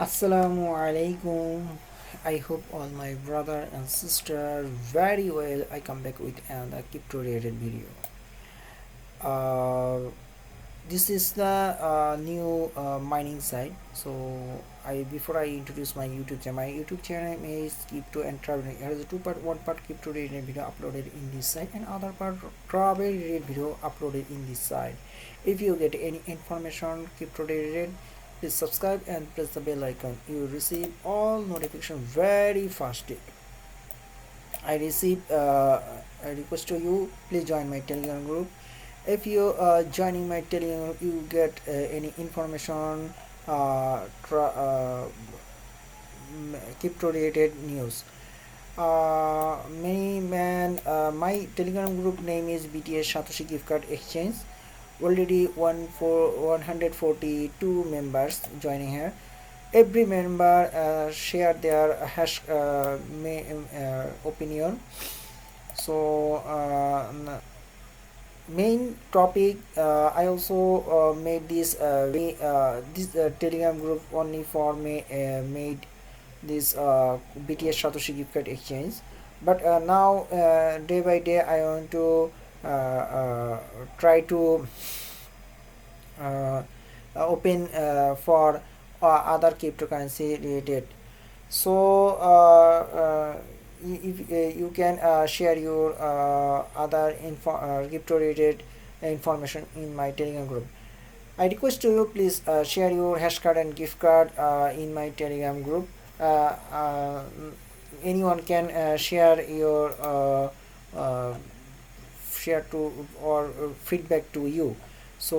Assalamu alaikum. I hope all my brother and sister very well. I come back with another crypto related video. Uh, this is the new mining site. So I before I introduce my YouTube channel is crypto and travel. There is a one part crypto related video uploaded in this site and other part travel related video uploaded in this site. If you get any information crypto related, please subscribe and press the bell icon. You will receive all notification very fast. I receive a request to you. Please join my Telegram group. If you joining my Telegram, you get any information, crypto related news. My Telegram group name is BTS Satoshi Gift Card Exchange. Already 142 members joining here. Every member share their hash opinion. So main topic, I also made this Telegram group only for me, made this BTS Satoshi Gift Card Exchange, but now day by day I want to try to open for other cryptocurrency related. So if you can share your other crypto related information in my Telegram group. I request to you, please share your hash card and gift card in my Telegram group. Anyone can share your share to or feedback to you. So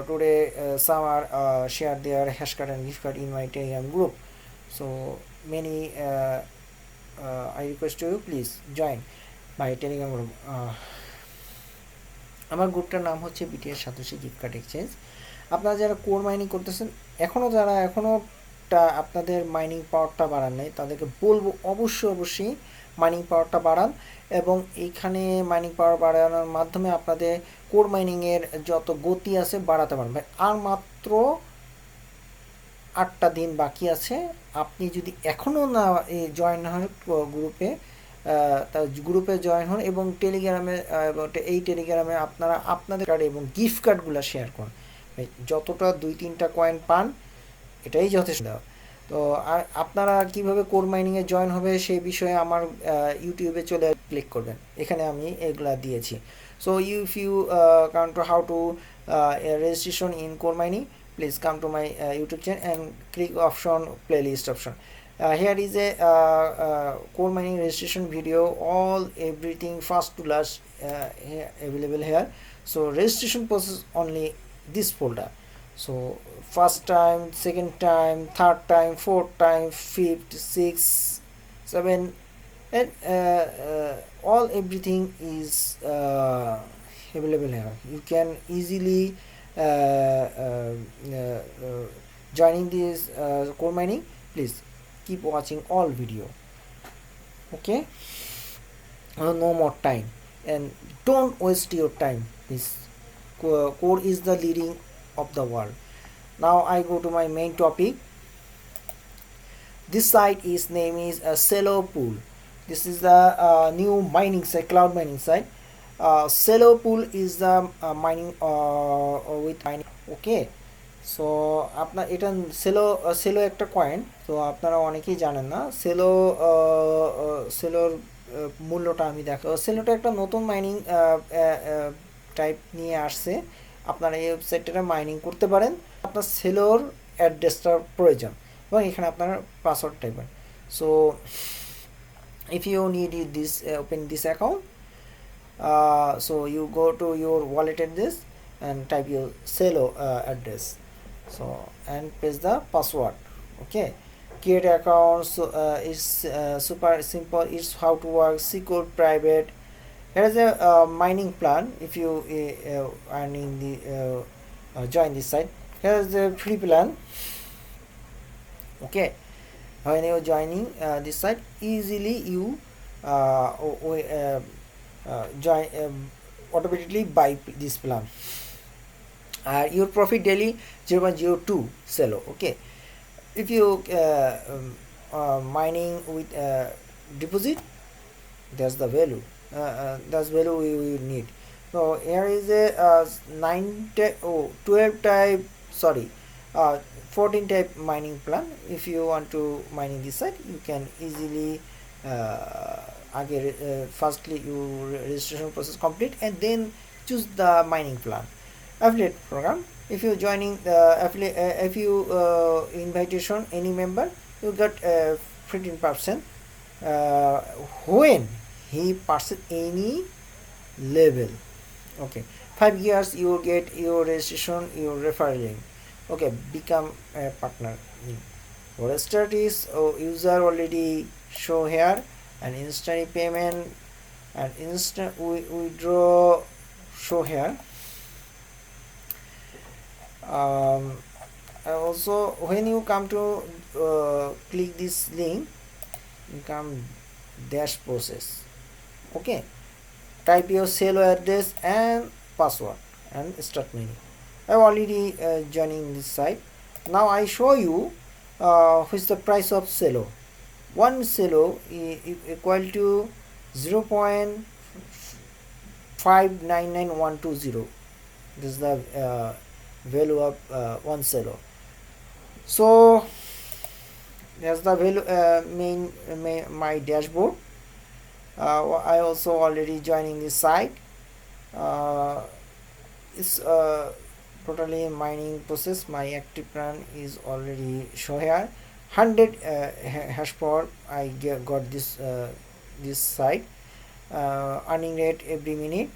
today some are share their hash card and gift card in my Telegram group. So many I request to you, please join my Telegram group. আমার গ্রুপটার নাম হচ্ছে BTS satoshi gift card exchange. আপনারা যারা core mining করতেছেন, যারা এখনও আপনাদের mining পাওয়ারটা বাড়ান নাই, তাদেরকে বলবো অবশ্যই মাইনিং পাওয়ারটা বাড়ান, এবং এইখানে মাইনিং পাওয়ার বাড়ানোর মাধ্যমে আপনাদের কোর মাইনিংয়ের যত গতি আছে বাড়াতে পারবেন। আর মাত্র 8টা দিন বাকি আছে। আপনি যদি এখনও না জয়েন হন গ্রুপে, গ্রুপে জয়েন হন এবং টেলিগ্রামে এই টেলিগ্রামে আপনারা আপনাদের কার্ড এবং গিফট কার্ডগুলো শেয়ার করুন। যতটা 2-3টা কয়েন পান এটাই যথেষ্ট। তো আর আপনারা কিভাবে কোর মাইনিংয়ে জয়েন হবে সেই বিষয়ে আমার ইউটিউবে চলে ক্লিক করবেন, এখানে আমি এগুলা দিয়েছি। So if you come to how to registration in core mining, please come to my YouTube channel and click option playlist option. Here is a core mining registration video, all everything first to last here, available here. So registration process only this folder. So first time, second time, third time, fourth time, fifth, sixth, seventh, and all everything is available here. You can easily joining this core mining. Please keep watching all video. Okay, no more time and don't waste your time. This core is the leading of the world. Now I go to my main topic. This site is name is Celo Pool. This is the new mining site, cloud mining site. Celo Pool is the mining with mining. Okay, so আপনার এটা Cello একটা coin, তো আপনারা অনেকেই জানেন না সেলোর মূল্যটা আমি দেখো। সেলোটা একটা নতুন মাইনিং টাইপ নিয়ে আসছে। আপনারা এই ওয়েবসাইটটা মাইনিং করতে পারেন। আপনার সেলোর অ্যাড্রেসটার প্রয়োজন এবং এখানে আপনার পাসওয়ার্ড টাইপের। So if you need this open this account, so you go to your wallet address and type your Celo address, so and paste the password. Okay, create account. So it's super simple. It's how to work, secure, private. Here is a mining plan. If you earning the join this site, here is the free plan. Okay, when you joining this site, easily you join automatically buy this plan. Your profit daily 0.02 Celo. Okay, if you mining with deposit, that's the value, that's value we need. So here is a 12 type, sorry, uh, 14 type mining plan. If you want to mining this site, you can easily firstly you registration process complete and then choose the mining plan. Affiliate program, if you joining the affiliate, if you invitation any member, you get 15% when he passes any level. Okay, 5 years you will get your registration, your referral link. Okay, become a partner. For start is user already show here, and instant payment and instant withdraw show here. Also when you come to click this link, you come dash process. Okay, type your Celo address and password and start menu. I already joining this site. Now I show you which is the price of Celo. One Celo is equal to 0.599120. This is the value of one Celo. So that's the value, my dashboard. I also already joining this site. It's totally mining process. My active plan is already show here. 100 hash power I got this site. Earning rate every minute,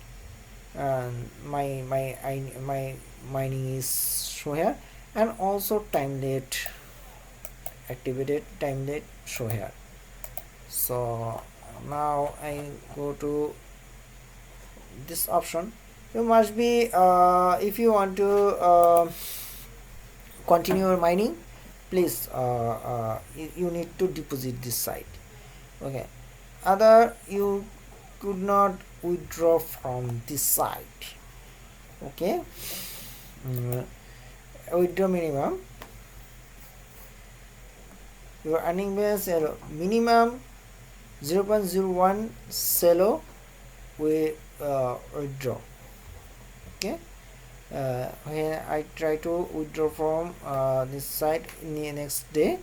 and my mining is show here, and also time date, activated time date show here. So now I go to this option. You must be if you want to continue your mining, please you need to deposit this site. Okay, other you could not withdraw from this site. Okay, withdraw minimum, your earning base minimum 0.01 Celo we withdraw. Okay, when I try to withdraw from this site in the next day,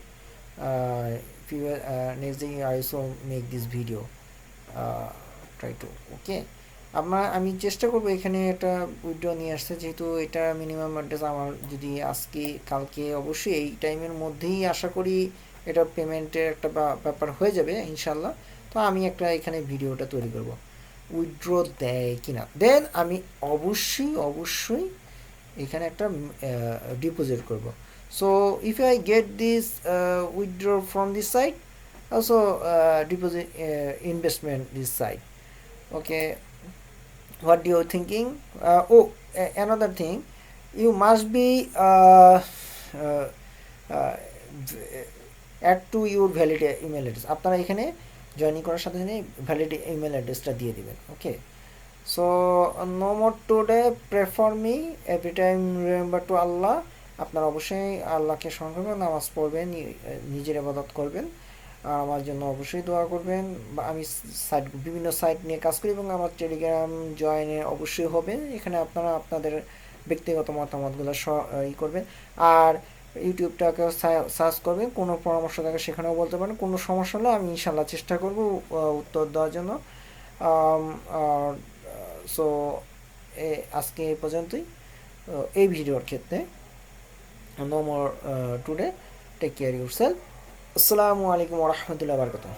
next day I also make this video, try to. Okay, আমি চেষ্টা করব এখানে একটা withdraw নিয়ে আসতে, যেহেতু এটা minimum address আমার যদি আজকে কালকে অবশ্যই এই টাইমের মধ্যেই আশা করি এটা পেমেন্টের একটা ব্যাপার হয়ে যাবে ইনশাল্লাহ। তো আমি একটা এখানে ভিডিওটা তৈরি করব উইথড্র দেয় কিনা, দেন আমি অবশ্যই এখানে একটা ডিপোজিট করব। So if I get this withdraw from this site, also deposit investment this site. Okay, what you thinking? Another thing, you must be add to your valid email address. আপনারা এখানে joining করার সাথে সাথে valid email অ্যাড্রেসটা দিয়ে দিবেন। Okay, so no more today, pray for me, every time remember to Allah. আপনারা অবশ্যই আল্লাহকে স্মরণ করবেন, নামাজ পড়বেন, নিজের ইবাদত করবেন, আর আমার জন্য অবশ্যই দোয়া করবেন। আমি বিভিন্ন সাইট নিয়ে কাজ করি এবং আমার টেলিগ্রাম জয়েনে অবশ্যই হবেন। এখানে আপনারা আপনাদের ব্যক্তিগত মতামতগুলো করবেন, আর ইউটিউবটাকে সার্চ করবেন, কোনো পরামর্শ থাকে সেখানেও বলতে পারেন। কোনো সমস্যা হলে আমি ইনশাল্লাহ চেষ্টা করব উত্তর দেওয়ার জন্য। সো আজকে এই পর্যন্তই এই ভিডিওর ক্ষেত্রে। No more today, take care yourself. আসসালামু আলাইকুম ওয়া রাহমাতুল্লাহি ওয়া বারাকাতুহু।